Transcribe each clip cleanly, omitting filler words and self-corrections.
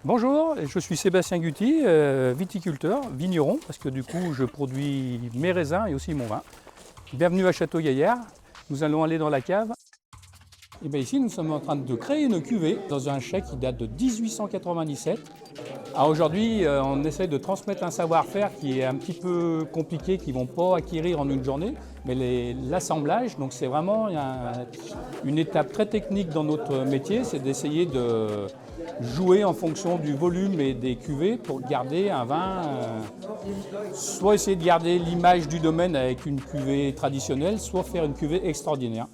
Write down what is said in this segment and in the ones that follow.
Bonjour, je suis Sébastien Guty, viticulteur, vigneron, parce que du coup je produis mes raisins et aussi mon vin. Bienvenue à Château Gaillard, nous allons aller dans la cave. Et bien ici nous sommes en train de créer une cuvée dans un chai qui date de 1897. Aujourd'hui on essaie de transmettre un savoir-faire qui est un petit peu compliqué, qu'ils ne vont pas acquérir en une journée, mais l'assemblage, donc c'est vraiment une étape très technique dans notre métier, c'est d'essayer de jouer en fonction du volume et des cuvées pour garder un vin, soit essayer de garder l'image du domaine avec une cuvée traditionnelle, soit faire une cuvée extraordinaire.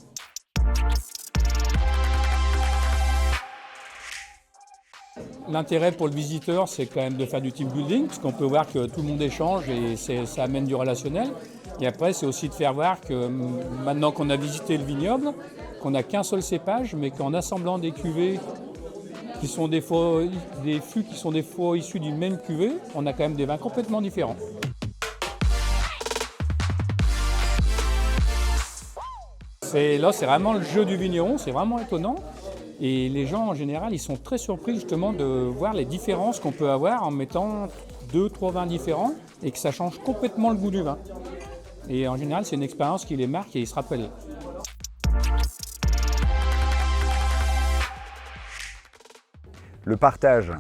L'intérêt pour le visiteur, c'est quand même de faire du team building, parce qu'on peut voir que tout le monde échange et ça amène du relationnel. Et après, c'est aussi de faire voir que maintenant qu'on a visité le vignoble, qu'on n'a qu'un seul cépage, mais qu'en assemblant des cuvées qui sont des fûts qui sont des fois issus d'une même cuvée, on a quand même des vins complètement différents. Là, c'est vraiment le jeu du vigneron, c'est vraiment étonnant. Et les gens, en général, ils sont très surpris justement de voir les différences qu'on peut avoir en mettant 2-3 vins différents et que ça change complètement le goût du vin. Et en général, c'est une expérience qui les marque et ils se rappellent. Le partage.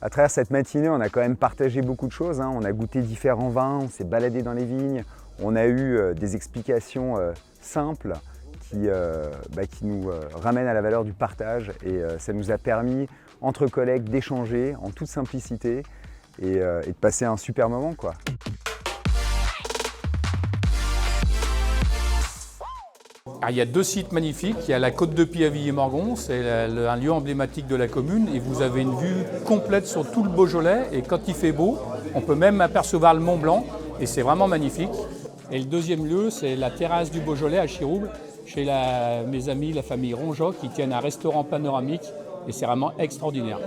À travers cette matinée, on a quand même partagé beaucoup de choses. On a goûté différents vins, on s'est baladé dans les vignes, on a eu des explications simples qui nous ramènent à la valeur du partage et ça nous a permis, entre collègues, d'échanger en toute simplicité et de passer un super moment, quoi. Il y a 2 sites magnifiques, il y a la Côte de Pie à Villiers-Morgon, c'est un lieu emblématique de la commune et vous avez une vue complète sur tout le Beaujolais et quand il fait beau, on peut même apercevoir le Mont Blanc et c'est vraiment magnifique. Et le deuxième lieu, c'est la terrasse du Beaujolais à Chirouble, chez mes amis, la famille Ronjot, qui tiennent un restaurant panoramique et c'est vraiment extraordinaire.